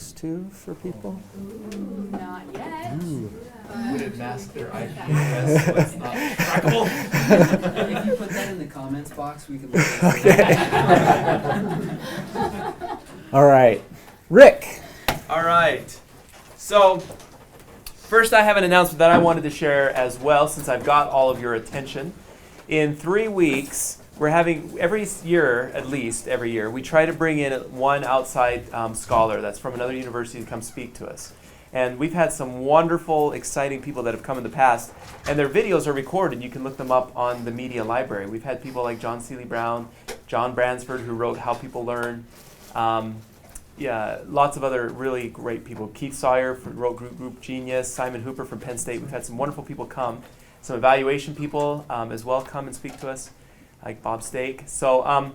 books too for people? Not yet. Would it mask their IP address so it's not trackable? If you put that in the comments box, we can look at it. All right. Rick. All right. So, first I have an announcement that I wanted to share as well, since I've got all of your attention. In 3 weeks, we're having, every year, at least every year, we try to bring in one outside scholar that's from another university to come speak to us. And we've had some wonderful, exciting people that have come in the past, and their videos are recorded. You can look them up on the media library. We've had people like John Seeley Brown, John Bransford, who wrote How People Learn. Lots of other really great people. Keith Sawyer wrote Group Genius, Simon Hooper from Penn State. We've had some wonderful people come. Some evaluation people as well come and speak to us, like Bob Stake. So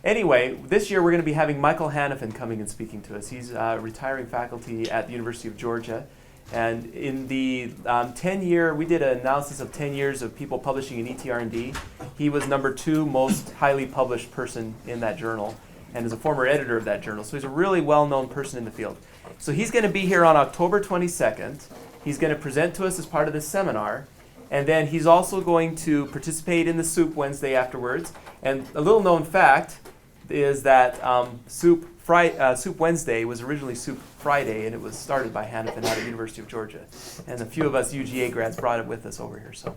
anyway, this year we're going to be having Michael Hanifin coming and speaking to us. He's retiring faculty at the University of Georgia. And in the 10-year, we did an analysis of 10 years of people publishing in ETR&D. He was number 2 most highly published person in that journal, and is a former editor of that journal. So he's a really well-known person in the field. So he's going to be here on October 22nd. He's going to present to us as part of this seminar. And then he's also going to participate in the Soup Wednesday afterwards. And a little known fact is that Soup Wednesday was originally Soup Friday, and it was started by Hanifin out of the University of Georgia. And a few of us UGA grads brought it with us over here. So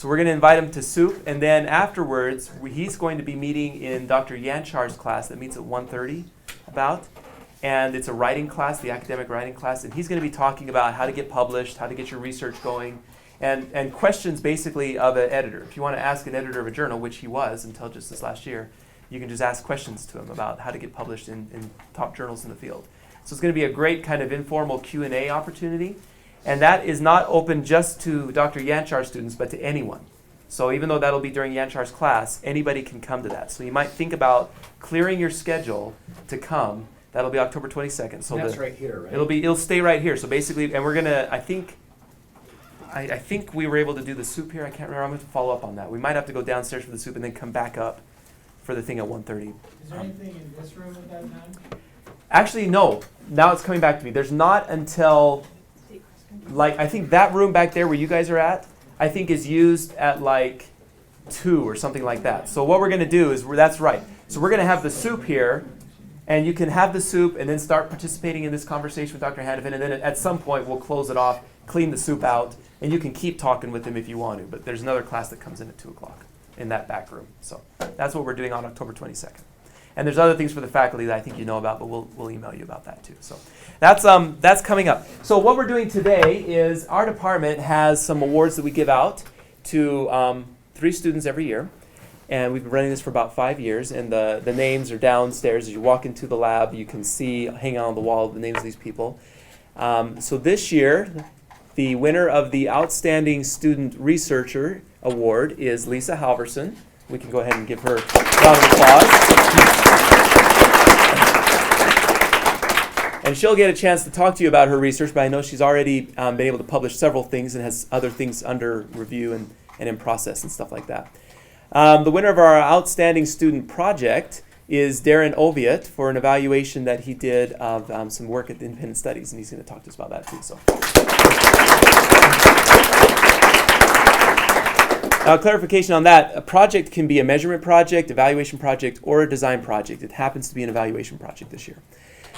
we're going to invite him to Soup, and then afterwards, he's going to be meeting in Dr. Yanchar's class that meets at 1:30 about. And it's a writing class, the academic writing class, and he's going to be talking about how to get published, how to get your research going, and questions basically of an editor. If you want to ask an editor of a journal, which he was until just this last year, you can just ask questions to him about how to get published in top journals in the field. So it's going to be a great kind of informal Q&A opportunity. And that is not open just to Dr. Yanchar students, but to anyone. So even though that'll be during Yanchar's class, anybody can come to that. So you might think about clearing your schedule to come. That'll be October 22nd. So that's right here, right? It'll stay right here. So basically, and we're gonna, I think we were able to do the soup here. I can't remember. I'm going to follow up on that. We might have to go downstairs for the soup and then come back up for the thing at 1:30. Is there anything in this room at that time? Actually, no. Now it's coming back to me. There's not until, like, I think that room back there where you guys are at, I think is used at like 2 or something like that. So what we're going to do is, that's right. So we're going to have the soup here, and you can have the soup and then start participating in this conversation with Dr. Hanifin, and then at some point we'll close it off, clean the soup out, and you can keep talking with him if you want to. But there's another class that comes in at 2 o'clock in that back room. So that's what we're doing on October 22nd. And there's other things for the faculty that I think you know about, but we'll email you about that too. So that's coming up. So what we're doing today is our department has some awards that we give out to 3 students every year. And we've been running this for about 5 years. And the names are downstairs. As you walk into the lab, you can see hanging on the wall the names of these people. So this year, the winner of the Outstanding Student Researcher Award is Lisa Halverson. We can go ahead and give her a round of applause. And she'll get a chance to talk to you about her research, but I know she's already been able to publish several things and has other things under review and in process and stuff like that. The winner of our Outstanding Student Project is Daron Oviatt for an evaluation that he did of some work at the Independent Studies, and he's going to talk to us about that too. So, clarification on that: a project can be a measurement project, evaluation project, or a design project. It happens to be an evaluation project this year.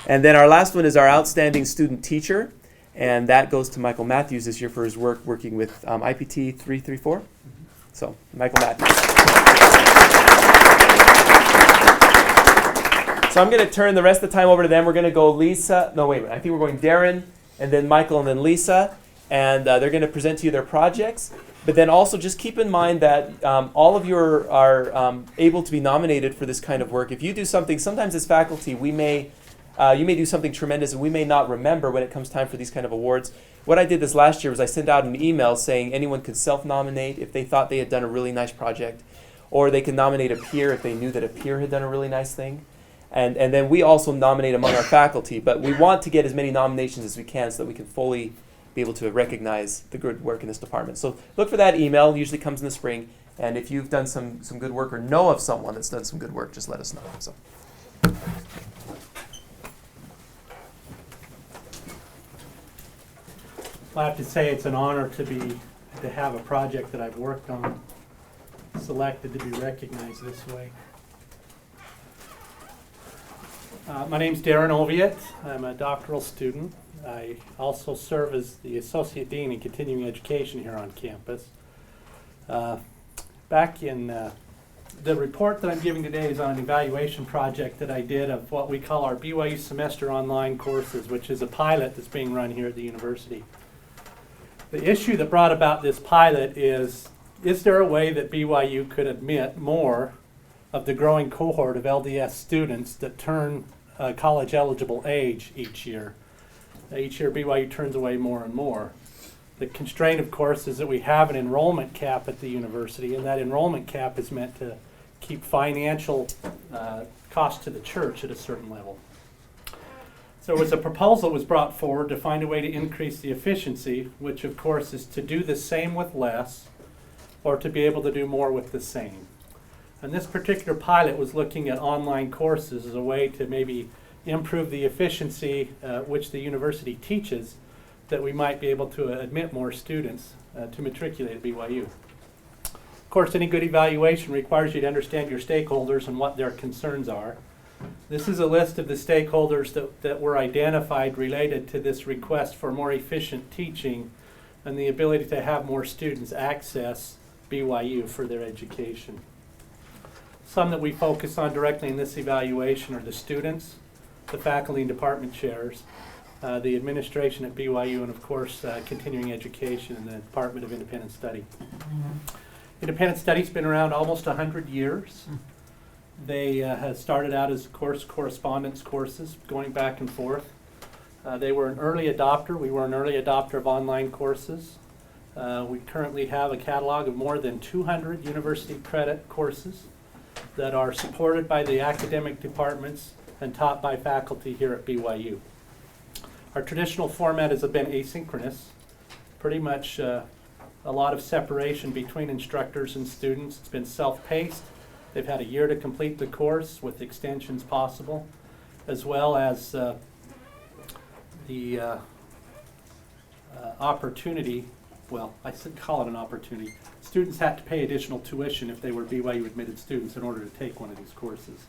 And then our last one is our Outstanding Student Teacher, and that goes to Michael Matthews this year for his work working with IP&T 334. So, Michael Matthews. So I'm going to turn the rest of the time over to them. We're going to go Lisa. No, wait a minute. I think we're going Daron, and then Michael, and then Lisa. And they're going to present to you their projects. But then also just keep in mind that all of you are able to be nominated for this kind of work. If you do something, sometimes as faculty, you may do something tremendous, and we may not remember when it comes time for these kind of awards. What I did this last year was I sent out an email saying anyone could self-nominate if they thought they had done a really nice project, or they could nominate a peer if they knew that a peer had done a really nice thing. And then we also nominate among our faculty, but we want to get as many nominations as we can so that we can fully be able to recognize the good work in this department. So look for that email. It usually comes in the spring. And if you've done some good work or know of someone that's done some good work, just let us know. So. I have to say it's an honor to have a project that I've worked on selected to be recognized this way. My name's Daron Oviatt. I'm a doctoral student. I also serve as the Associate Dean in Continuing Education here on campus. Back in the report that I'm giving today is on an evaluation project that I did of what we call our BYU Semester Online courses, which is a pilot that's being run here at the university. The issue that brought about this pilot is there a way that BYU could admit more of the growing cohort of LDS students that turn college eligible age each year? Each year BYU turns away more and more. The constraint, of course, is that we have an enrollment cap at the university, and that enrollment cap is meant to keep financial cost to the church at a certain level. So there was a proposal that was brought forward to find a way to increase the efficiency, which of course is to do the same with less, or to be able to do more with the same. And this particular pilot was looking at online courses as a way to maybe improve the efficiency which the university teaches, that we might be able to admit more students to matriculate at BYU. Of course, any good evaluation requires you to understand your stakeholders and what their concerns are. This is a list of the stakeholders that were identified related to this request for more efficient teaching and the ability to have more students access BYU for their education. Some that we focus on directly in this evaluation are the students, the faculty and department chairs, the administration at BYU, and of course continuing education and the Department of Independent Study. Independent Study's been around almost 100 years. They have started out as correspondence courses going back and forth. They were an early adopter. We were an early adopter of online courses. We currently have a catalog of more than 200 university credit courses that are supported by the academic departments and taught by faculty here at BYU. Our traditional format has been asynchronous, pretty much a lot of separation between instructors and students. It's been self-paced. They've had a year to complete the course with extensions possible, as well as the opportunity, well, I should call it an opportunity. Students had to pay additional tuition if they were BYU admitted students in order to take one of these courses.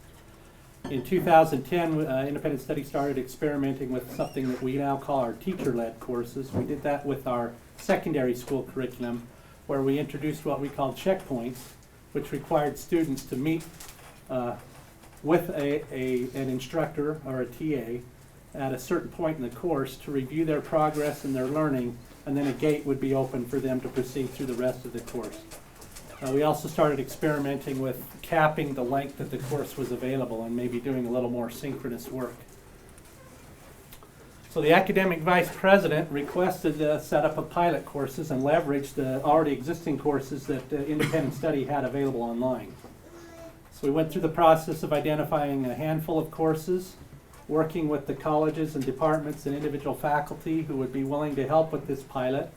In 2010, Independent Study started experimenting with something that we now call our teacher-led courses. We did that with our secondary school curriculum, where we introduced what we call checkpoints, which required students to meet with an instructor or a TA at a certain point in the course to review their progress and their learning, and then a gate would be open for them to proceed through the rest of the course. We also started experimenting with capping the length that the course was available and maybe doing a little more synchronous work. So the academic vice president requested the setup of pilot courses and leveraged the already existing courses that Independent Study had available online. So we went through the process of identifying a handful of courses, working with the colleges and departments and individual faculty who would be willing to help with this pilot.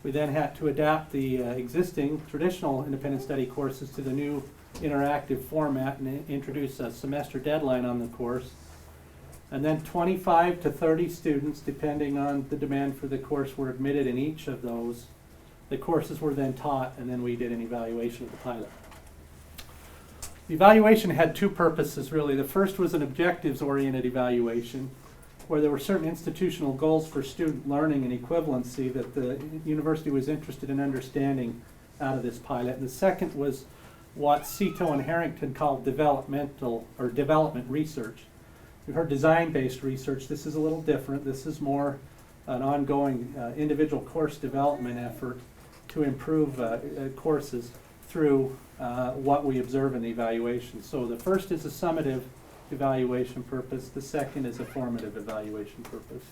We then had to adapt the existing traditional Independent Study courses to the new interactive format and introduce a semester deadline on the course. And then 25 to 30 students, depending on the demand for the course, were admitted in each of those. The courses were then taught, and then we did an evaluation of the pilot. The evaluation had two purposes, really. The first was an objectives-oriented evaluation, where there were certain institutional goals for student learning and equivalency that the university was interested in understanding out of this pilot. And the second was what Cito and Harrington called development research. We've heard design-based research. This is a little different. This is more an ongoing individual course development effort to improve courses through what we observe in the evaluation. So the first is a summative evaluation purpose. The second is a formative evaluation purpose.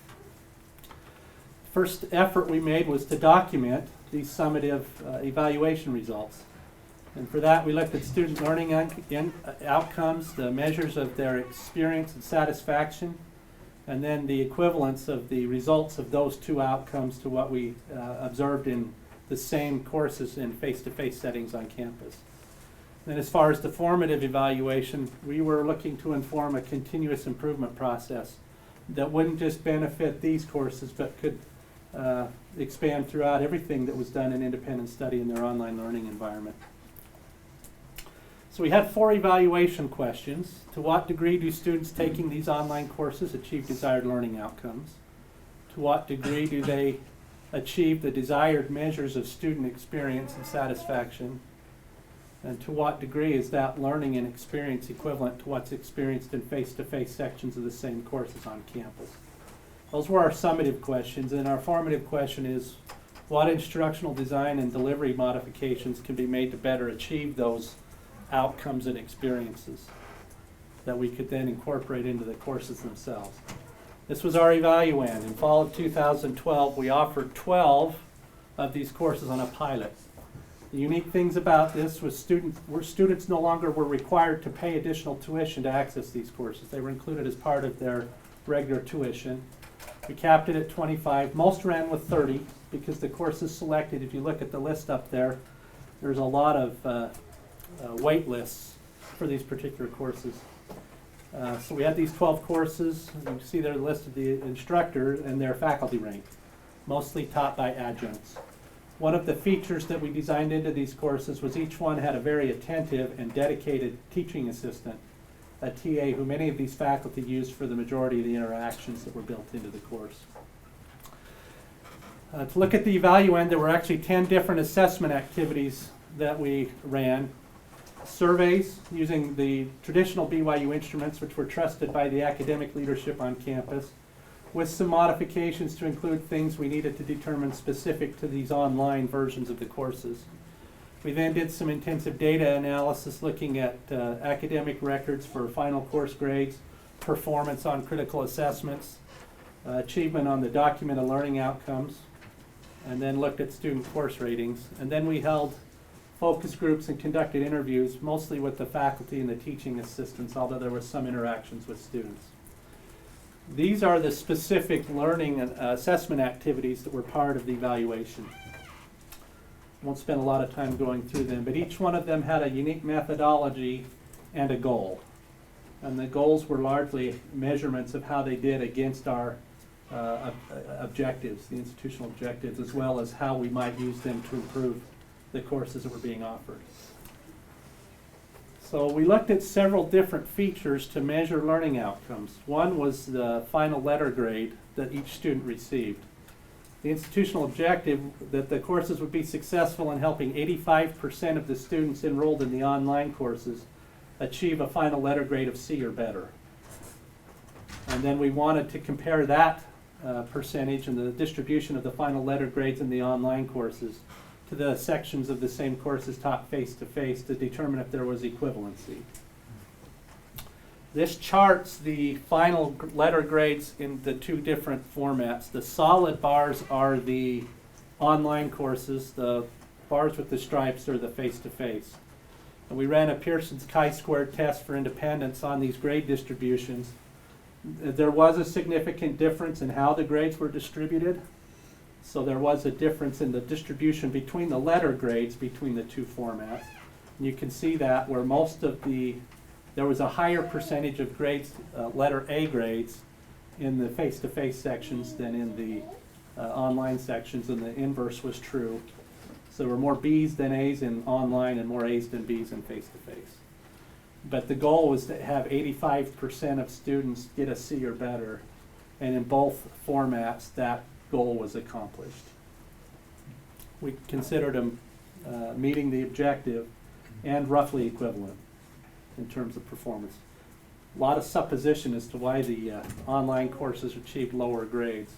First effort we made was to document these summative evaluation results. And for that, we looked at student learning outcomes, the measures of their experience and satisfaction, and then the equivalence of the results of those two outcomes to what we observed in the same courses in face-to-face settings on campus. And as far as the formative evaluation, we were looking to inform a continuous improvement process that wouldn't just benefit these courses, but could expand throughout everything that was done in independent study in their online learning environment. So we had 4 evaluation questions. To what degree do students taking these online courses achieve desired learning outcomes? To what degree do they achieve the desired measures of student experience and satisfaction? And to what degree is that learning and experience equivalent to what's experienced in face-to-face sections of the same courses on campus? Those were our summative questions, and our formative question is, what instructional design and delivery modifications can be made to better achieve those outcomes and experiences that we could then incorporate into the courses themselves? This was our evaluand. In fall of 2012, we offered 12 of these courses on a pilot. The unique things about this was students no longer were required to pay additional tuition to access these courses. They were included as part of their regular tuition. We capped it at 25. Most ran with 30 because the courses selected, if you look at the list up there, there's a lot of wait lists for these particular courses. So we had these 12 courses. You can see there the list of the instructor and their faculty rank, mostly taught by adjuncts. One of the features that we designed into these courses was each one had a very attentive and dedicated teaching assistant, a TA who many of these faculty used for the majority of the interactions that were built into the course. To look at the evaluand, there were actually 10 different assessment activities that we ran. Surveys using the traditional BYU instruments, which were trusted by the academic leadership on campus, with some modifications to include things we needed to determine specific to these online versions of the courses. We then did some intensive data analysis looking at academic records for final course grades, performance on critical assessments, achievement on the documented learning outcomes, and then looked at student course ratings. And then we held focus groups and conducted interviews, mostly with the faculty and the teaching assistants, although there were some interactions with students. These are the specific learning and assessment activities that were part of the evaluation. Won't spend a lot of time going through them, but each one of them had a unique methodology and a goal. And the goals were largely measurements of how they did against our objectives, the institutional objectives, as well as how we might use them to improve the courses that were being offered. So we looked at several different features to measure learning outcomes. One was the final letter grade that each student received. The institutional objective that the courses would be successful in helping 85% of the students enrolled in the online courses achieve a final letter grade of C or better. And then we wanted to compare that percentage and the distribution of the final letter grades in the online courses to the sections of the same courses taught face-to-face to determine if there was equivalency. This charts the final letter grades in the 2 different formats. The solid bars are the online courses. The bars with the stripes are the face-to-face. And we ran a Pearson's chi-squared test for independence on these grade distributions. There was a significant difference in how the grades were distributed. So there was a difference in the distribution between the letter grades between the 2 formats. And you can see that where there was a higher percentage of grades, letter A grades, in the face-to-face sections than in the online sections, and the inverse was true. So there were more B's than A's in online and more A's than B's in face-to-face. But the goal was to have 85% of students get a C or better, and in both formats that goal was accomplished. We considered them meeting the objective and roughly equivalent in terms of performance. A lot of supposition as to why the online courses achieved lower grades.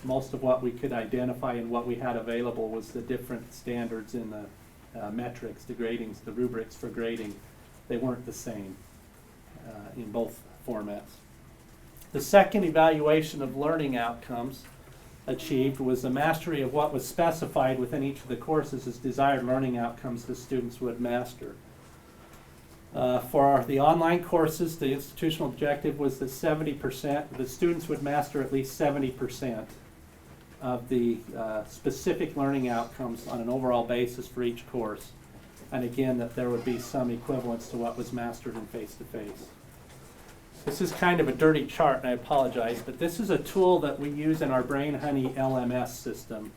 Most of what we could identify and what we had available was the different standards in the metrics, the gradings, the rubrics for grading. They weren't the same in both formats. The second evaluation of learning outcomes achieved was the mastery of what was specified within each of the courses as desired learning outcomes the students would master. For the online courses, the institutional objective was that 70%, the students would master at least 70% of the specific learning outcomes on an overall basis for each course. And again, that there would be some equivalence to what was mastered in face-to-face. This is kind of a dirty chart, and I apologize, but this is a tool that we use in our Brain Honey LMS system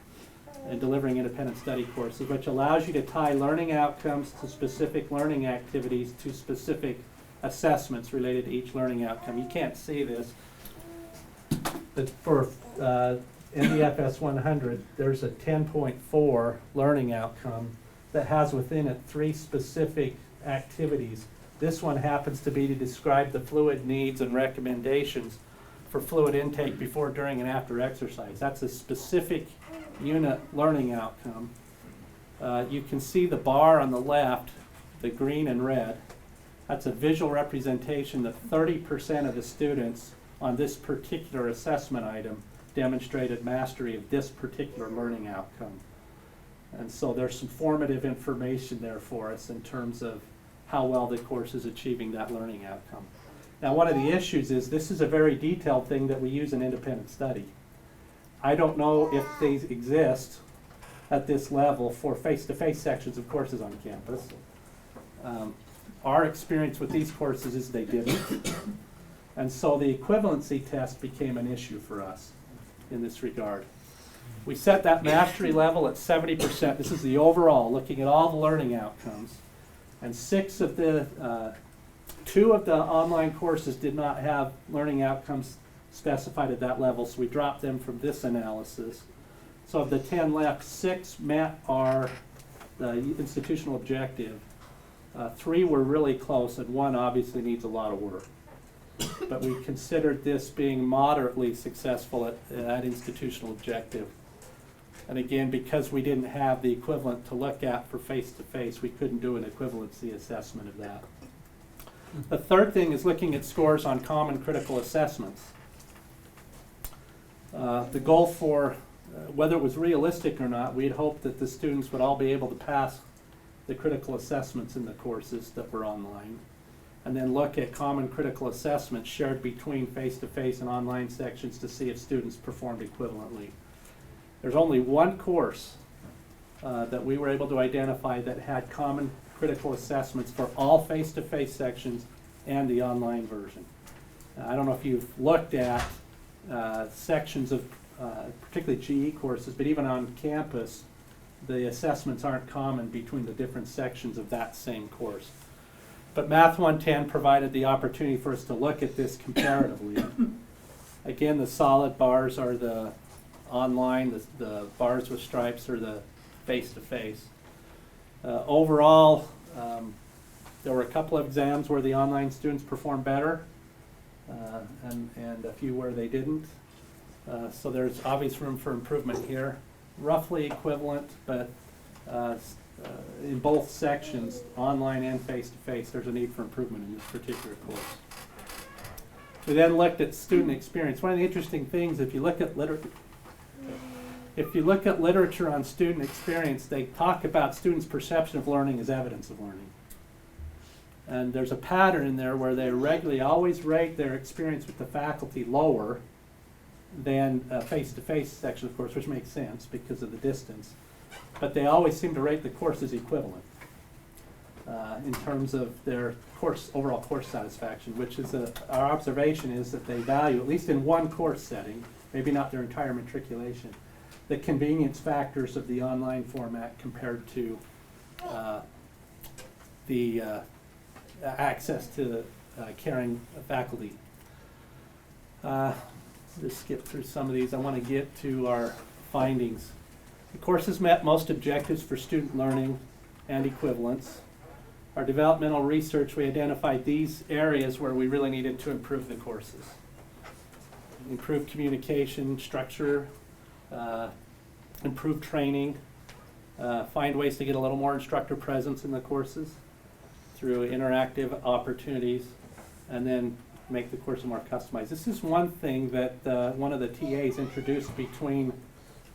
in delivering independent study courses, which allows you to tie learning outcomes to specific learning activities to specific assessments related to each learning outcome. You can't see this, but for NDFS 100, there's a 10.4 learning outcome that has within it 3 specific activities. This one happens to be to describe the fluid needs and recommendations for fluid intake before, during, and after exercise. That's a specific unit learning outcome. You can see the bar on the left, the green and red. That's a visual representation that 30% of the students on this particular assessment item demonstrated mastery of this particular learning outcome. And so there's some formative information there for us in terms of how well the course is achieving that learning outcome. Now, one of the issues is this is a very detailed thing that we use in independent study. I don't know if these exist at this level for face-to-face sections of courses on campus. Our experience with these courses is they didn't. And so the equivalency test became an issue for us in this regard. We set that mastery level at 70%. This is the overall, looking at all the learning outcomes. And 2 of the online courses did not have learning outcomes specified at that level, so we dropped them from this analysis. So of the 10 left, 6 met our institutional objective. 3 were really close, and 1 obviously needs a lot of work. But we considered this being moderately successful at institutional objective. And again, because we didn't have the equivalent to look at for face-to-face, we couldn't do an equivalency assessment of that. The third thing is looking at scores on common critical assessments. The goal for whether it was realistic or not, we'd hoped that the students would all be able to pass the critical assessments in the courses that were online, and then look at common critical assessments shared between face-to-face and online sections to see if students performed equivalently. There's only one course that we were able to identify that had common critical assessments for all face-to-face sections and the online version. I don't know if you've looked at sections of particularly GE courses, but even on campus, the assessments aren't common between the different sections of that same course. But Math 110 provided the opportunity for us to look at this comparatively. Again, the solid bars are the online, the bars with stripes are the face-to-face. Overall, there were a couple of exams where the online students performed better, and a few where they didn't. So there's obvious room for improvement here. Roughly equivalent, but in both sections, online and face-to-face, there's a need for improvement in this particular course. We then looked at student experience. One of the interesting things, if you look at literature on student experience, they talk about students' perception of learning as evidence of learning. And there's a pattern in there where they regularly always rate their experience with the faculty lower than a face-to-face section, of course, which makes sense because of the distance. But they always seem to rate the course as equivalent in terms of their overall course satisfaction, which is our observation is that they value, at least in one course setting, maybe not their entire matriculation, the convenience factors of the online format compared to the access to caring faculty. Just skip through some of these. I want to get to our findings. The courses met most objectives for student learning and equivalence. Our developmental research, we identified these areas where we really needed to improve the courses. Improve communication, structure, improve training, find ways to get a little more instructor presence in the courses through interactive opportunities, and then make the course more customized. This is one thing that one of the TAs introduced between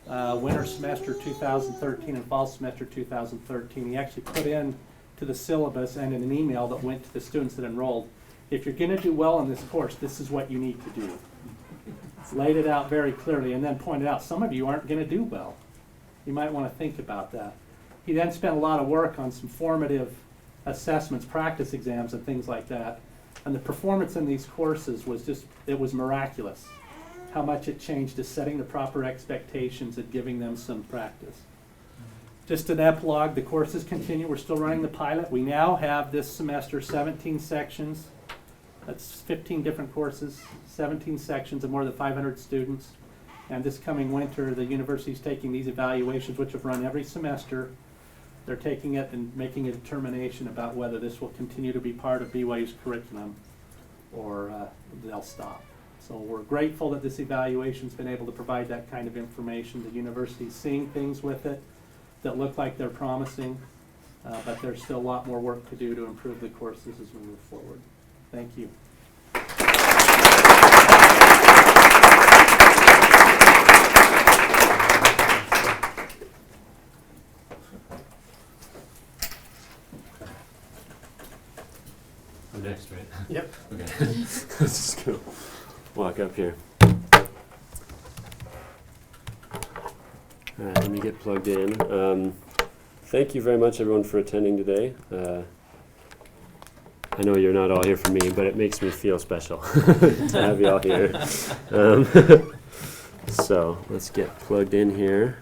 winter semester 2013 and fall semester 2013. He actually put in to the syllabus and in an email that went to the students that enrolled, if you're going to do well in this course, this is what you need to do. Laid it out very clearly and then pointed out some of you aren't going to do well. You might want to think about that. He then spent a lot of work on some formative assessments, practice exams and things like that. And the performance in these courses was just, it was miraculous. How much it changed to setting the proper expectations and giving them some practice. Just an epilogue, the courses continue. We're still running the pilot. We now have this semester 17 sections. That's 15 different courses, 17 sections of more than 500 students. And this coming winter, the university's taking these evaluations, which have run every semester. They're taking it and making a determination about whether this will continue to be part of BYU's curriculum or they'll stop. So we're grateful that this evaluation's been able to provide that kind of information. The university's seeing things with it that look like they're promising, but there's still a lot more work to do to improve the courses as we move forward. Thank you. I'm next, right? Yep. Okay. Let's just go walk up here. All right, let me get plugged in. Thank you very much, everyone, for attending today. I know you're not all here for me, but it makes me feel special to have you all here. So let's get plugged in here.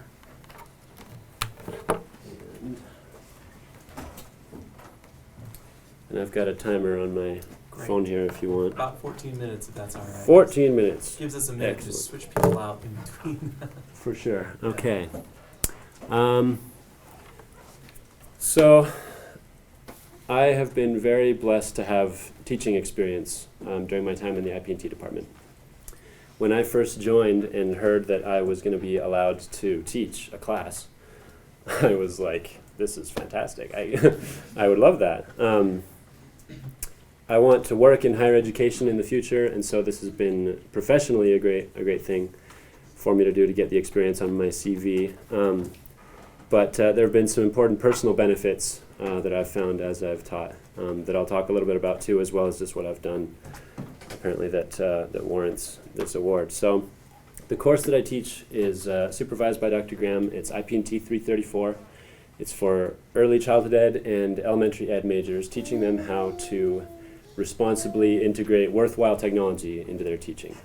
And I've got a timer on my phone here if you want. About 14 minutes, if that's all right. 14 minutes. Gives us a minute to just switch people out in between. For sure. Okay. So I have been very blessed to have teaching experience during my time in the IP&T department. When I first joined and heard that I was going to be allowed to teach a class, I was like, this is fantastic. I would love that. I want to work in higher education in the future, and so this has been professionally a great thing for me to do to get the experience on my CV. But there have been some important personal benefits that I've found as I've taught that I'll talk a little bit about too, as well as just what I've done apparently that warrants this award. So the course that I teach is supervised by Dr. Graham. It's IP&T 334. It's for early childhood ed and elementary ed majors, teaching them how to responsibly integrate worthwhile technology into their teaching.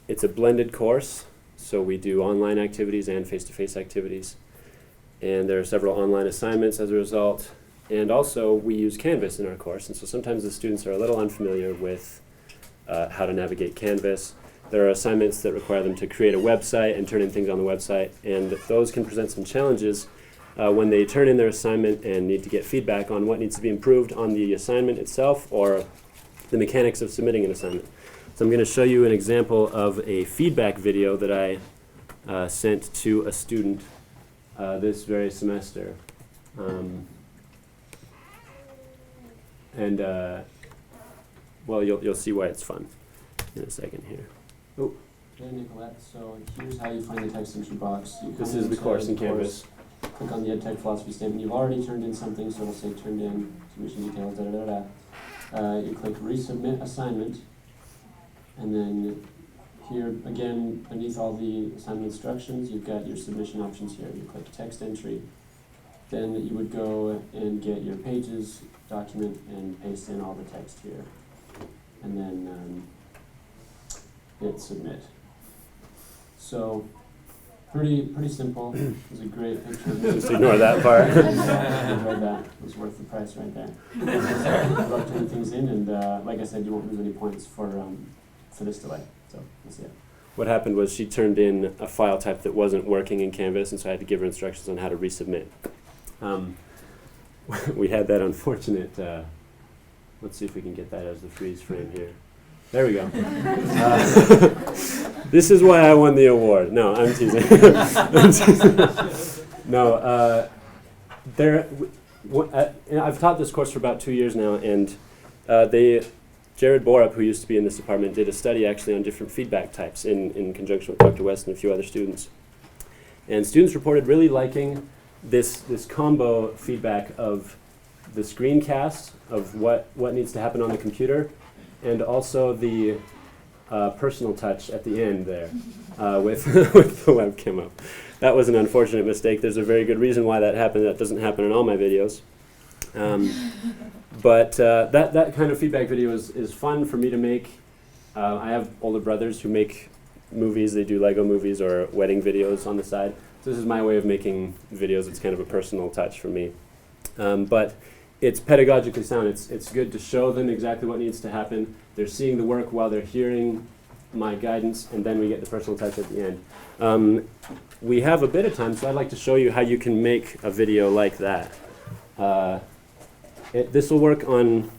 It's a blended course, so we do online activities and face-to-face activities. And there are several online assignments as a result. And also, we use Canvas in our course, and so sometimes the students are a little unfamiliar with how to navigate Canvas. There are assignments that require them to create a website and turn in things on the website, and those can present some challenges when they turn in their assignment and need to get feedback on what needs to be improved on the assignment itself or the mechanics of submitting an assignment. So I'm going to show you an example of a feedback video that I sent to a student this very semester. Well, you'll see why it's fun in a second here. Oh. Hey Nicolette, so here's how you find the text entry box. You This come is the into course in Canvas. Click on the EdTech philosophy statement. You've already turned in something, so it'll say turned in, submission details, da da da da. You click resubmit assignment, and then here again beneath all the assignment instructions, you've got your submission options here. You click text entry. Then you would go and get your pages document and paste in all the text here, and then hit submit. So pretty simple. It was a great picture of me. Just ignore that part. Enjoyed that. It was worth the price right there. Good luck turning things in, and like I said, you won't lose any points for this delay. So we'll see it. What happened was she turned in a file type that wasn't working in Canvas, and so I had to give her instructions on how to resubmit. We had that unfortunate, let's see if we can get that as the freeze frame here. There we go. This is why I won the award. No, I'm teasing. No, I've taught this course for about 2 years now, and Jared Borup, who used to be in this department, did a study actually on different feedback types in conjunction with Dr. West and a few other students. And students reported really liking this combo feedback of the screencast of what needs to happen on the computer, and also the personal touch at the end there with the webcam up. That was an unfortunate mistake. There's a very good reason why that happened. That doesn't happen in all my videos. But that kind of feedback video is fun for me to make. I have older brothers who make movies. They do Lego movies or wedding videos on the side. So this is my way of making videos. It's kind of a personal touch for me. But it's pedagogically sound. It's good to show them exactly what needs to happen. They're seeing the work while they're hearing my guidance, and then we get the personal touch at the end. We have a bit of time, so I'd like to show you how you can make a video like that. This will work on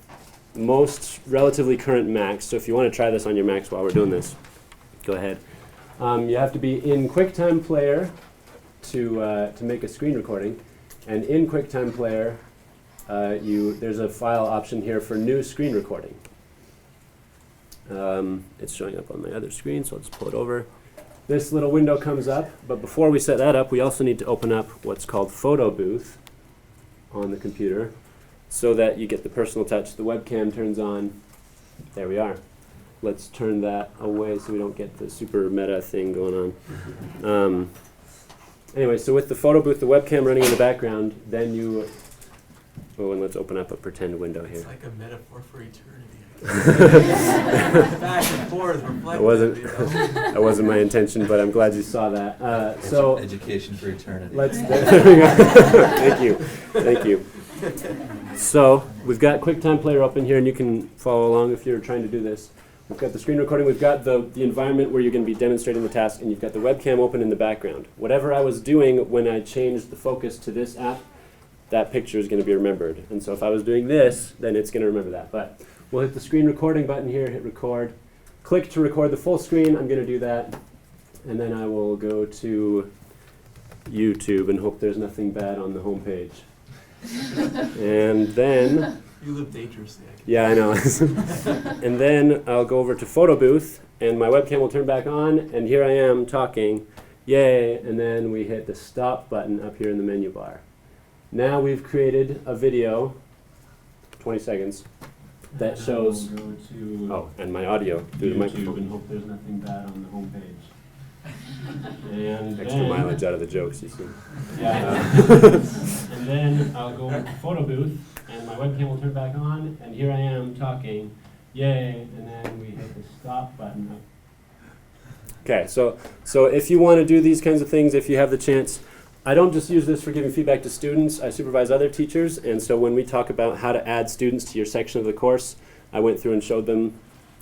most relatively current Macs, so if you want to try this on your Macs while we're doing this, go ahead. You have to be in QuickTime Player to make a screen recording, and in QuickTime Player, there's a file option here for new screen recording. It's showing up on my other screen, so I'll just pull it over. This little window comes up, but before we set that up, we also need to open up what's called Photo Booth on the computer so that you get the personal touch. The webcam turns on. There we are. Let's turn that away so we don't get the super meta thing going on. Anyway, so with the photo booth, the webcam running in the background, then you... Oh, and let's open up a pretend window here. It's like a metaphor for eternity. Back and forth, reflective. That wasn't my intention, but I'm glad you saw that. So education for eternity. There we go. Thank you. So we've got QuickTime Player open here, and you can follow along if you're trying to do this. We've got the screen recording. We've got the environment where you're going to be demonstrating the task, and you've got the webcam open in the background. Whatever I was doing when I changed the focus to this app, that picture is going to be remembered. And so if I was doing this, then it's going to remember that. But we'll hit the screen recording button here, hit record. Click to record the full screen. I'm going to do that. And then I will go to YouTube and hope there's nothing bad on the home page. And then... You live dangerously. Yeah, I know. And then I'll go over to Photo Booth, and my webcam will turn back on, and here I am talking. Yay! And then we hit the stop button up here in the menu bar. Now we've created a video, 20 seconds, that shows... Oh, and my audio through the microphone. And hope there's nothing bad on the home page. And extra mileage out of the jokes, you see. Yeah. And then I'll go over to Photo Booth, and my webcam will turn back on, and here I am talking. Yay! And then we hit the stop button up. Okay, so if you want to do these kinds of things, if you have the chance, I don't just use this for giving feedback to students. I supervise other teachers, and so when we talk about how to add students to your section of the course, I went through and showed them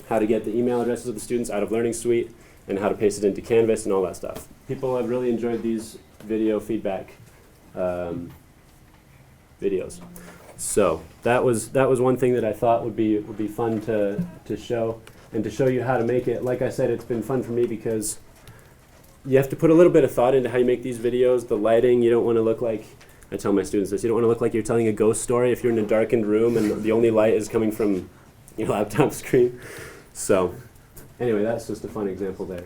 how to get the email addresses of the students out of Learning Suite and how to paste it into Canvas and all that stuff. People have really enjoyed these video feedback videos. So that was one thing that I thought would be fun to show, and to show you how to make it. Like I said, it's been fun for me because you have to put a little bit of thought into how you make these videos. The lighting, you don't want to look like, I tell my students this, you don't want to look like you're telling a ghost story if you're in a darkened room and the only light is coming from your laptop screen. So anyway, that's just a fun example there.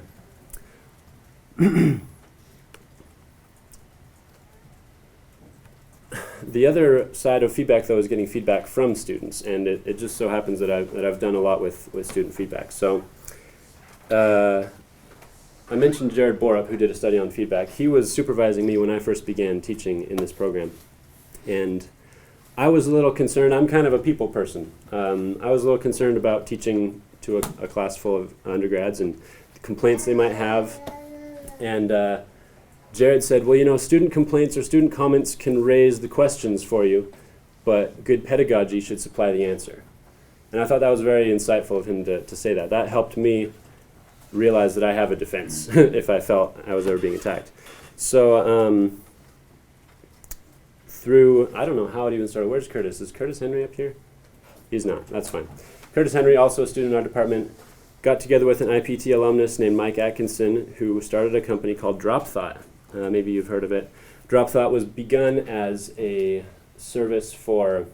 The other side of feedback, though, is getting feedback from students, and it just so happens that I've done a lot with student feedback. So I mentioned Jared Borup, who did a study on feedback. He was supervising me when I first began teaching in this program, and I was a little concerned. I'm kind of a people person. I was a little concerned about teaching to a class full of undergrads and the complaints they might have, and Jared said, well, you know, student complaints or student comments can raise the questions for you, but good pedagogy should supply the answer. And I thought that was very insightful of him to say that. That helped me realize that I have a defense if I felt I was ever being attacked. So I don't know how it even started. Where's Curtis? Is Curtis Henry up here? He's not. That's fine. Curtis Henry, also a student in our department, got together with an IP&T alumnus named Mike Atkinson, who started a company called DropThought. Maybe you've heard of it. DropThought was begun as a service for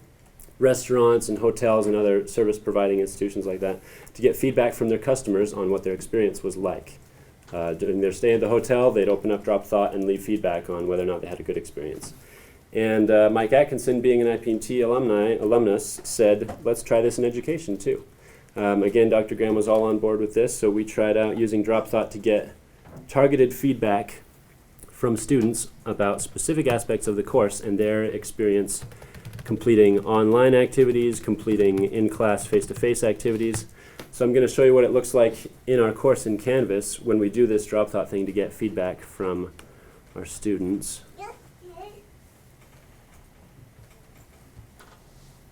restaurants and hotels and other service providing institutions like that to get feedback from their customers on what their experience was like. During their stay at the hotel, they'd open up DropThought and leave feedback on whether or not they had a good experience. And Mike Atkinson, being an IP&T alumnus, said, let's try this in education too. Again, Dr. Graham was all on board with this, so we tried out using DropThought to get targeted feedback from students about specific aspects of the course and their experience completing online activities, completing in-class face-to-face activities. So I'm going to show you what it looks like in our course in Canvas when we do this drop thought thing to get feedback from our students.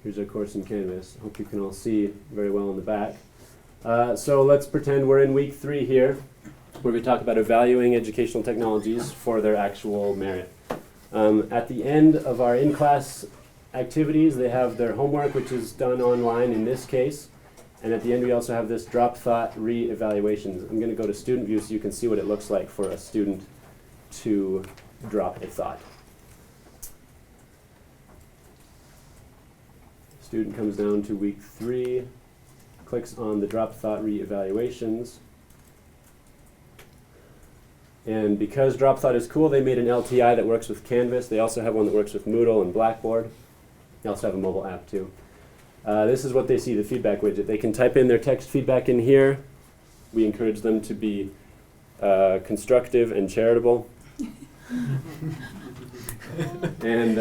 Here's our course in Canvas. Hope you can all see very well in the back. So let's pretend we're in week 3 here, where we talk about evaluating educational technologies for their actual merit. At the end of our in-class activities, they have their homework, which is done online in this case. And at the end, we also have this drop thought re-evaluations. I'm going to go to student view so you can see what it looks like for a student to drop a thought. Student comes down to week 3, clicks on the drop thought re-evaluations. And because drop thought is cool, they made an LTI that works with Canvas. They also have one that works with Moodle and Blackboard. They also have a mobile app too. This is what they see, the feedback widget. They can type in their text feedback in here. We encourage them to be constructive and charitable. And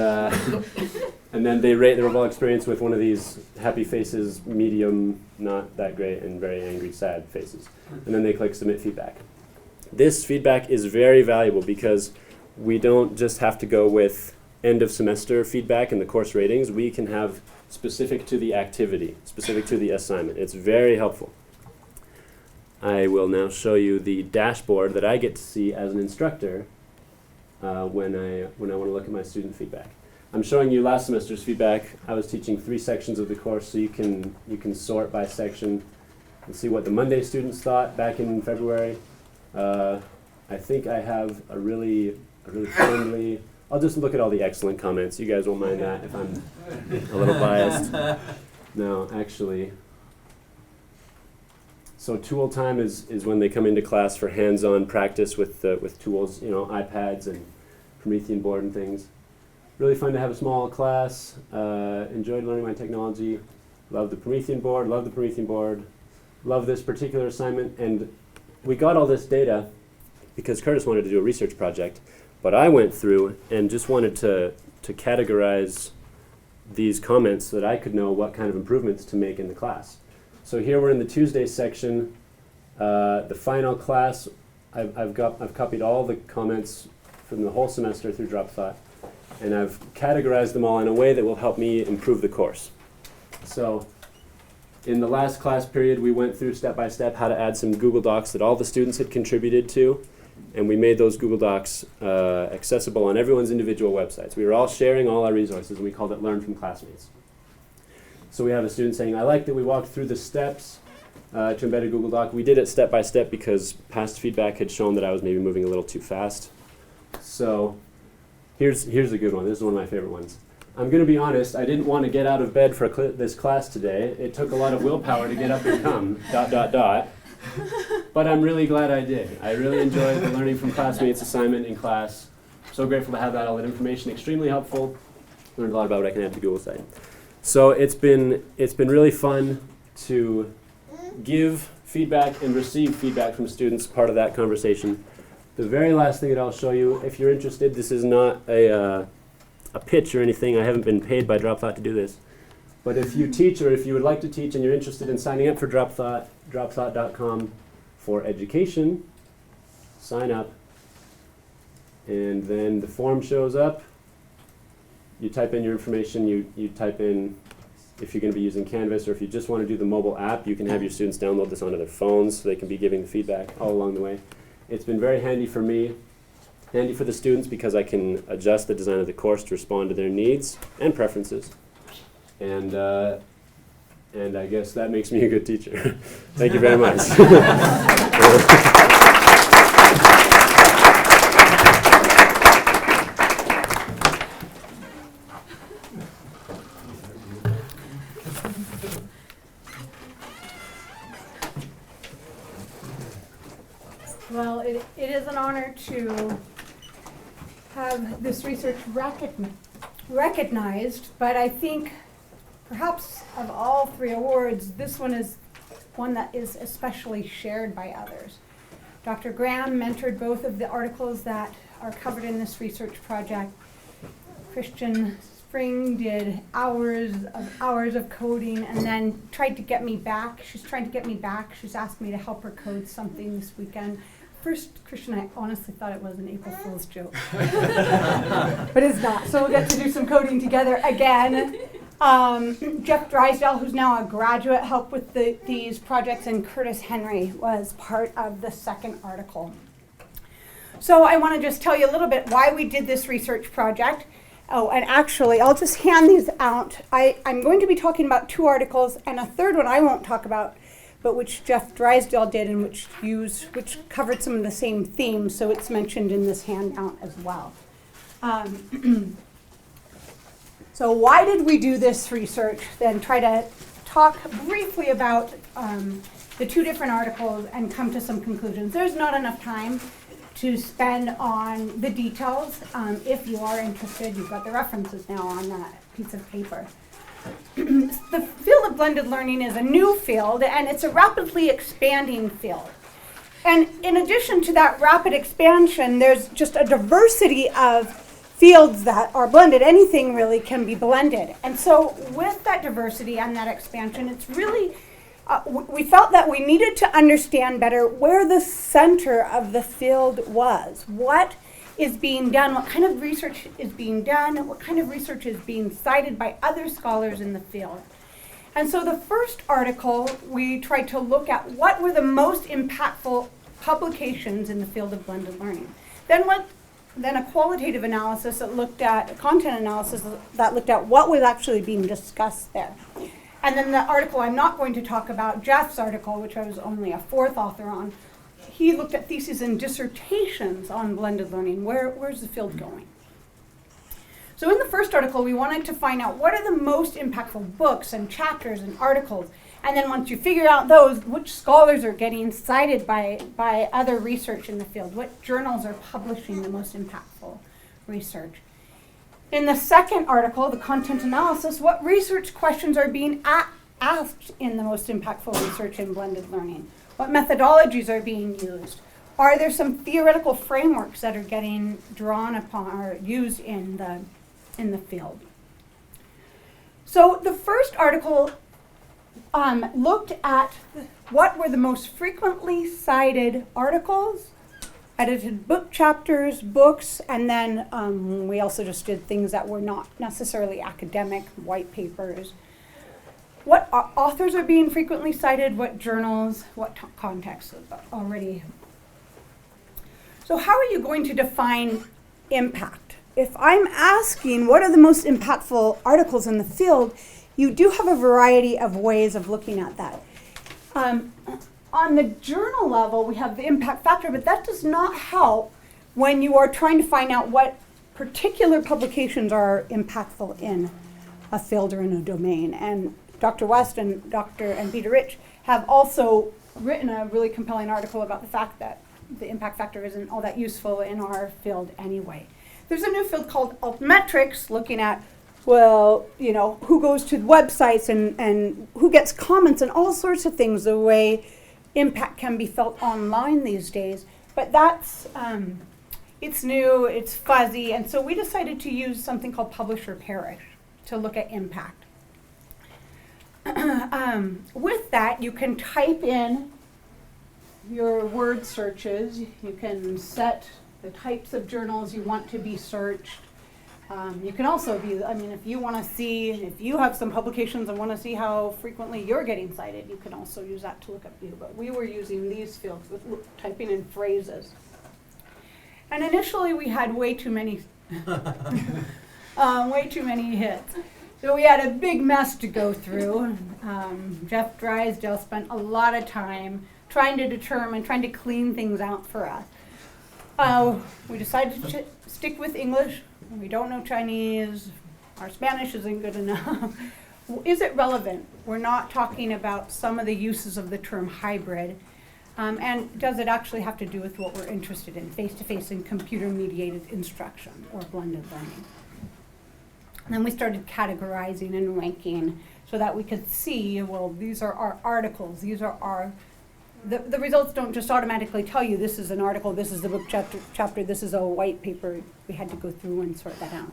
then they rate their overall experience with one of these happy faces, medium, not that great, and very angry, sad faces. And then they click submit feedback. This feedback is very valuable because we don't just have to go with end of semester feedback in the course ratings. We can have specific to the activity, specific to the assignment. It's very helpful. I will now show you the dashboard that I get to see as an instructor when I want to look at my student feedback. I'm showing you last semester's feedback. I was teaching 3 sections of the course, so you can sort by section and see what the Monday students thought back in February. I think I have a really friendly. I'll just look at all the excellent comments. You guys won't mind that if I'm a little biased. No, actually. So tool time is when they come into class for hands-on practice with tools, iPads and Promethean board and things. Really fun to have a small class. Enjoyed learning my technology. Love the Promethean board. Love this particular assignment. And we got all this data because Curtis wanted to do a research project. But I went through and just wanted to categorize these comments so that I could know what kind of improvements to make in the class. So here we're in the Tuesday section. The final class, I've copied all the comments from the whole semester through drop thought. And I've categorized them all in a way that will help me improve the course. So in the last class period, we went through step by step how to add some Google Docs that all the students had contributed to. And we made those Google Docs accessible on everyone's individual websites. We were all sharing all our resources, and we called it Learn from Classmates. So we have a student saying, I like that we walked through the steps to embed a Google Doc. We did it step by step because past feedback had shown that I was maybe moving a little too fast. So here's a good one. This is one of my favorite ones. I'm going to be honest, I didn't want to get out of bed for this class today. It took a lot of willpower to get up and come, ... But I'm really glad I did. I really enjoyed the Learning from Classmates assignment in class. So grateful to have all that information. Extremely helpful. Learned a lot about what I can add to Google site. So it's been really fun to give feedback and receive feedback from students, part of that conversation. The very last thing that I'll show you, if you're interested, this is not a pitch or anything. I haven't been paid by DropThought to do this. But if you teach or if you would like to teach and you're interested in signing up for DropThought, dropthought.com for education, sign up. And then the form shows up. You type in your information. You type in if you're going to be using Canvas, or if you just want to do the mobile app, you can have your students download this onto their phones so they can be giving the feedback all along the way. It's been very handy for me, handy for the students because I can adjust the design of the course to respond to their needs and preferences. And I guess that makes me a good teacher. Thank you very much. Well, it is an honor to have this research recognized, but I think perhaps of all 3 awards, this one is one that is especially shared by others. Dr. Graham mentored both of the articles that are covered in this research project. Christian spring, did hours of coding, and then tried to get me back. She's trying to get me back. She's asked me to help her code something this weekend. First, Christian, I honestly thought it was an April Fool's joke. But it's not. So we'll get to do some coding together again. Jeff Drysdale, who's now a graduate, helped with these projects, and Curtis Henry was part of the second article. So I want to just tell you a little bit why we did this research project. Oh, and actually, I'll just hand these out. I'm going to be talking about 2 articles, and a third one I won't talk about, but which Jeff Drysdale did and which covered some of the same themes, so it's mentioned in this handout as well. So why did we do this research? Then try to talk briefly about the 2 different articles and come to some conclusions. There's not enough time to spend on the details. If you are interested, you've got the references now on that piece of paper. The field of blended learning is a new field, and it's a rapidly expanding field. And in addition to that rapid expansion, there's just a diversity of fields that are blended. Anything really can be blended. And so with that diversity and that expansion, it's really, we felt that we needed to understand better where the center of the field was. What is being done, what kind of research is being done, what kind of research is being cited by other scholars in the field. And so the first article, we tried to look at what were the most impactful publications in the field of blended learning. Then a qualitative analysis that looked at, a content analysis that looked at what was actually being discussed there. And then the article I'm not going to talk about, Jeff's article, which I was only a 4th author on, he looked at theses and dissertations on blended learning. Where's the field going? So in the first article, we wanted to find out what are the most impactful books and chapters and articles. And then once you figure out those, which scholars are getting cited by other research in the field? What journals are publishing the most impactful research? In the second article, the content analysis, what research questions are being asked in the most impactful research in blended learning? What methodologies are being used? Are there some theoretical frameworks that are getting drawn upon or used in the field? So the first article looked at what were the most frequently cited articles, edited book chapters, books, and then we also just did things that were not necessarily academic, white papers. What authors are being frequently cited, what journals, what contexts already. So how are you going to define impact? If I'm asking what are the most impactful articles in the field, you do have a variety of ways of looking at that. On the journal level, we have the impact factor, but that does not help when you are trying to find out what particular publications are impactful in a field or in a domain. And Dr. West and Peter Rich have also written a really compelling article about the fact that the impact factor isn't all that useful in our field anyway. There's a new field called altmetrics, looking at, well, you know, who goes to websites and who gets comments and all sorts of things, the way impact can be felt online these days. But that's, it's new, it's fuzzy, and so we decided to use something called publish or perish to look at impact. With that, you can type in your word searches. You can set the types of journals you want to be searched. You can also be, I mean, if you want to see, if you have some publications and want to see how frequently you're getting cited, you can also use that to look up you. But we were using these fields with typing in phrases. And initially we had way too many hits. So we had a big mess to go through. Jeff Drysdale spent a lot of time trying to clean things out for us. We decided to stick with English. We don't know Chinese. Our Spanish isn't good enough. Is it relevant? We're not talking about some of the uses of the term hybrid. And does it actually have to do with what we're interested in, face-to-face and computer-mediated instruction or blended learning? And then we started categorizing and ranking so that we could see, well, these are our articles. These are our, the results don't just automatically tell you this is an article, this is the book chapter, this is a white paper. We had to go through and sort that out.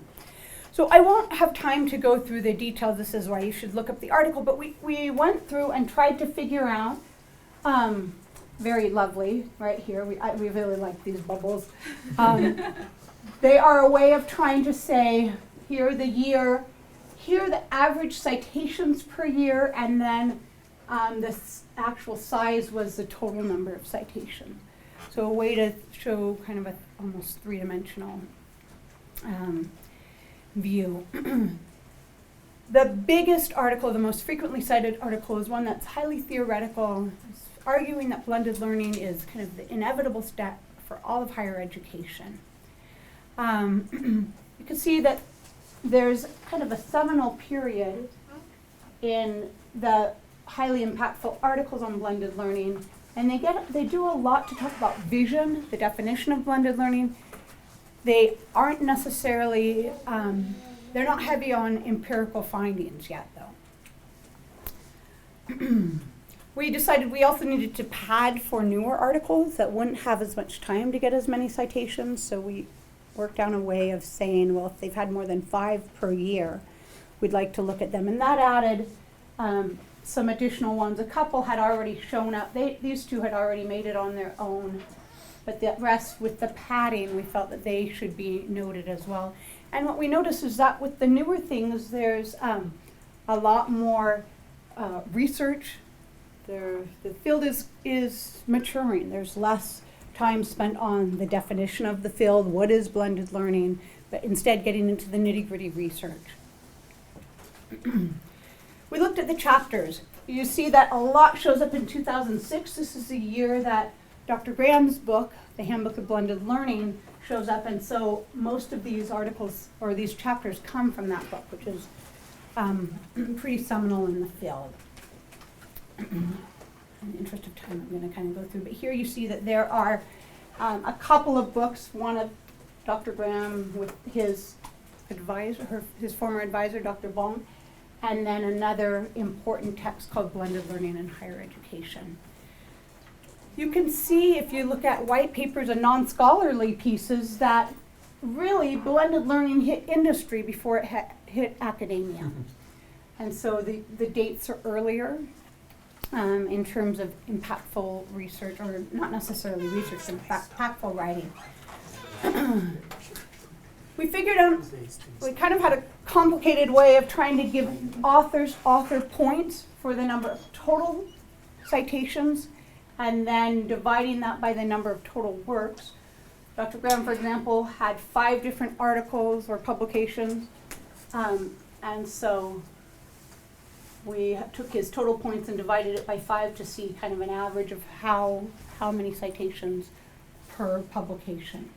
So I won't have time to go through the details. This is why you should look up the article. But we went through and tried to figure out, very lovely right here. We really like these bubbles. They are a way of trying to say, here are the average citations per year, and then actual size was the total number of citations. So a way to show kind of a almost three-dimensional view. The biggest article, the most frequently cited article, is one that's highly theoretical. It's arguing that blended learning is kind of the inevitable step for all of higher education. You can see that there's kind of a seminal period in the highly impactful articles on blended learning, and they do a lot to talk about vision, the definition of blended learning. They aren't necessarily, they're not heavy on empirical findings yet, though. We decided we also needed to pad for newer articles that wouldn't have as much time to get as many citations, so we worked on a way of saying, well, if they've had more than 5 per year, we'd like to look at them. And that added some additional ones. A couple had already shown up. These two had already made it on their own. But the rest, with the padding, we felt that they should be noted as well. And what we noticed is that with the newer things, there's a lot more research. The field is maturing. There's less time spent on the definition of the field, what is blended learning, but instead getting into the nitty-gritty research. We looked at the chapters. You see that a lot shows up in 2006. This is the year that Dr. Graham's book, The Handbook of Blended Learning, shows up, and so most of these articles or these chapters come from that book, which is pretty seminal in the field. In the interest of time, I'm going to kind of go through, but here you see that there are a couple of books, one of Dr. Graham with his advisor, his former advisor, Dr. Baum, and then another important text called Blended Learning in Higher Education. You can see, if you look at white papers and non-scholarly pieces, that really blended learning hit industry before it hit academia. And so the dates are earlier in terms of impactful research, or not necessarily research, impactful writing. We figured out, we kind of had a complicated way of trying to give author points for the number of total citations, and then dividing that by the number of total works. Dr. Graham, for example, had 5 different articles or publications, and so we took his total points and divided it by 5 to see kind of an average of how many citations per publication.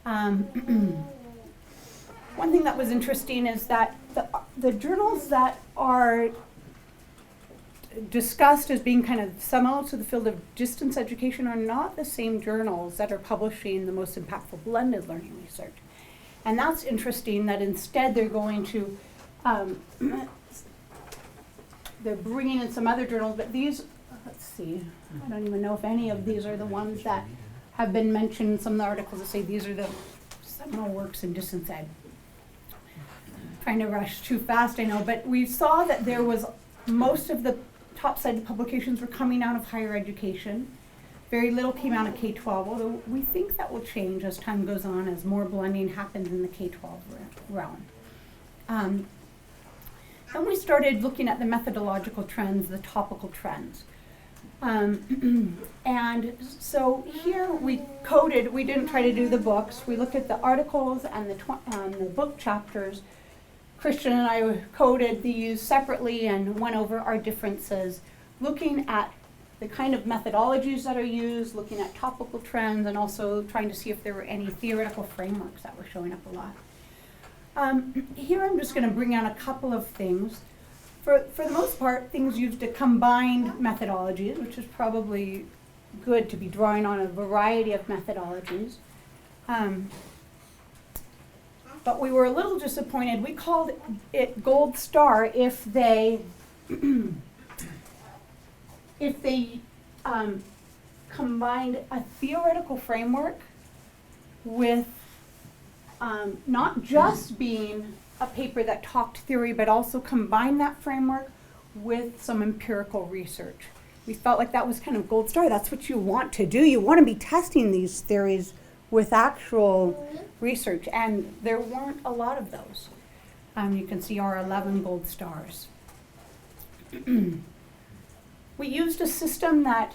One thing that was interesting is that the journals that are discussed as being kind of seminal to the field of distance education are not the same journals that are publishing the most impactful blended learning research. And that's interesting, that instead they're going to, they're bringing in some other journals, but these, let's see, I don't even know if any of these are the ones that have been mentioned in some of the articles that say these are the seminal works in distance ed. Trying to rush too fast, I know, but we saw that there was most of the top cited publications were coming out of higher education. Very little came out of K-12, although we think that will change as time goes on, as more blending happens in the K-12 realm. Then we started looking at the methodological trends, the topical trends. And so here we coded, we didn't try to do the books, we looked at the articles and the book chapters. Christian and I coded these separately and went over our differences, looking at the kind of methodologies that are used, looking at topical trends, and also trying to see if there were any theoretical frameworks that were showing up a lot. Here I'm just going to bring out a couple of things. For the most part, things used a combined methodologies, which is probably good to be drawing on a variety of methodologies. But we were a little disappointed. We called it gold star if they combined a theoretical framework with not just being a paper that talked theory, but also combined that framework with some empirical research. We felt like that was kind of gold star. That's what you want to do. You want to be testing these theories with actual research, and there weren't a lot of those. You can see our 11 gold stars. We used a system that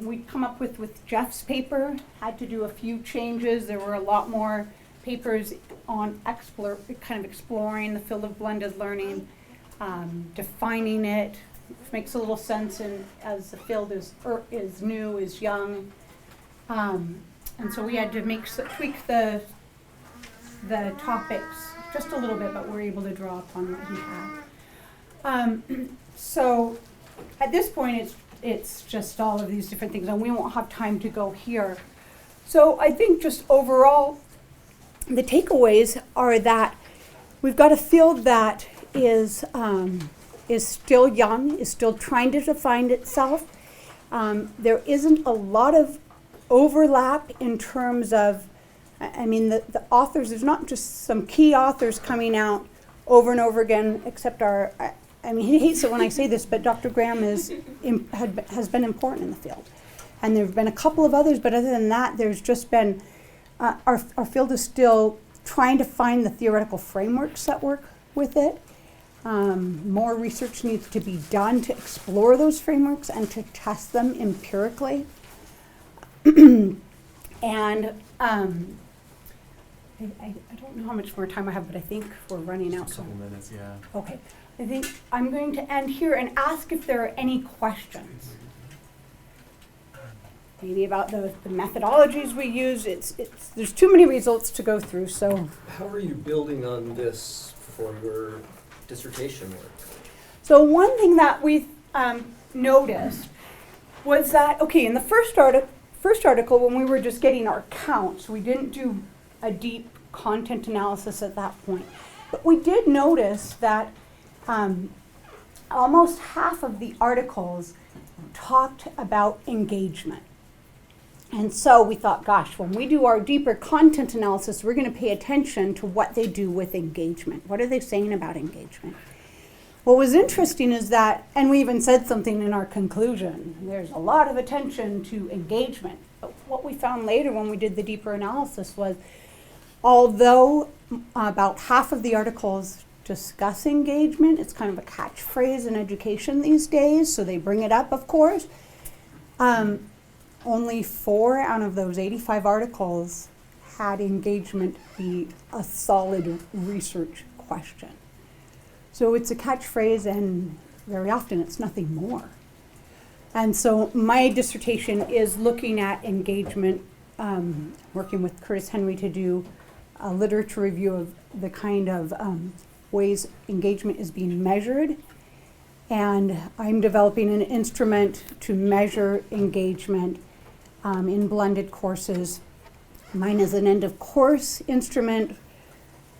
we'd come up with Jeff's paper, had to do a few changes. There were a lot more papers on kind of exploring the field of blended learning, defining it. Which makes a little sense as the field is new, is young. And so we had to tweak the topics just a little bit, but we're able to draw upon what he had. So at this point, it's just all of these different things, and we won't have time to go here. So I think just overall, the takeaways are that we've got a field that is still young, is still trying to define itself. There isn't a lot of overlap in terms of, I mean, the authors, there's not just some key authors coming out over and over again, except I mean, he hates it when I say this, but Dr. Graham has been important in the field. And there have been a couple of others, but other than that, there's just been, our field is still trying to find the theoretical frameworks that work with it. More research needs to be done to explore those frameworks and to test them empirically. And I don't know how much more time I have, but I think we're running out. Just a couple minutes, yeah. Okay. I think I'm going to end here and ask if there are any questions. Maybe about the methodologies we use. There's too many results to go through, so. How are you building on this for your dissertation work? So one thing that we noticed was that, okay, in the first article, when we were just getting our counts, we didn't do a deep content analysis at that point. But we did notice that almost half of the articles talked about engagement. And so we thought, gosh, when we do our deeper content analysis, we're going to pay attention to what they do with engagement. What are they saying about engagement? What was interesting is that, and we even said something in our conclusion, there's a lot of attention to engagement. But what we found later when we did the deeper analysis was, although about half of the articles discuss engagement, it's kind of a catchphrase in education these days, so they bring it up, of course. Only 4 out of those 85 articles had engagement be a solid research question. So it's a catchphrase, and very often it's nothing more. And so my dissertation is looking at engagement, working with Curtis Henry to do a literature review of the kind of ways engagement is being measured. And I'm developing an instrument to measure engagement in blended courses. Mine is an end of course instrument,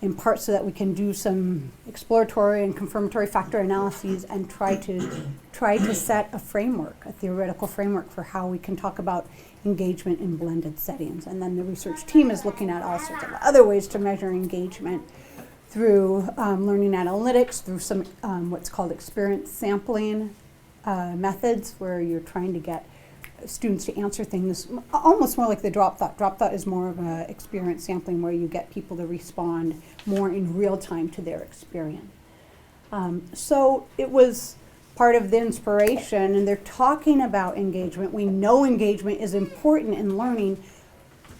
in part so that we can do some exploratory and confirmatory factor analyses and try to set a framework, a theoretical framework for how we can talk about engagement in blended settings. And then the research team is looking at all sorts of other ways to measure engagement through learning analytics, through some what's called experience sampling methods, where you're trying to get students to answer things almost more like the drop thought. Drop thought is more of an experience sampling where you get people to respond more in real time to their experience. So it was part of the inspiration, and they're talking about engagement. We know engagement is important in learning,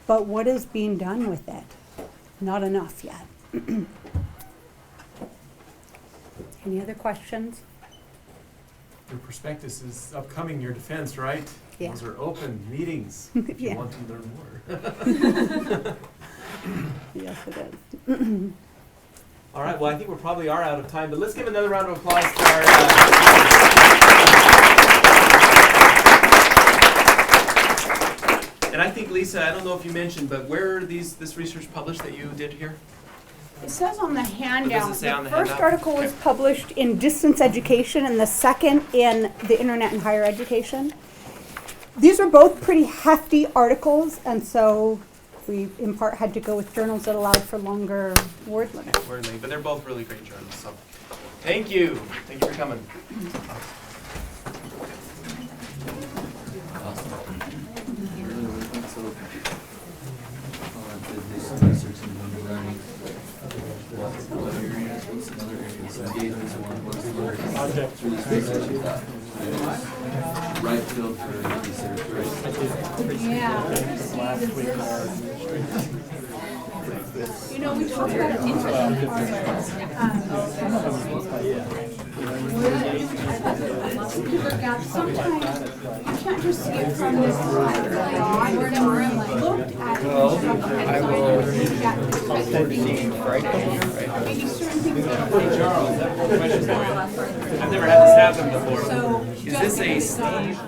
but what is being done with it? Not enough yet. Any other questions? Your prospectus is upcoming, your defense, right? Yeah. Those are open meetings if you Yeah. want to learn more. Yes, it is. All right, well, I think we probably are out of time, but let's give another round of applause to our... And I think, Lisa, I don't know if you mentioned, but where are this research published that you did here? It says on the handout, What does it say on the the first handout? article was published in Distance Education and the second in the Internet and Higher Education. These are both pretty hefty articles, and so We in part had to go with journals that allowed for longer word limits. Word link, but they're both really great journals. So, thank you for coming. Right field for research, right? Yeah. You know, we talked about an interesting article. Sometimes you can't just see it from this slide. Looked at it. Maybe certain things. I've never had this happen before. So Is this a Steve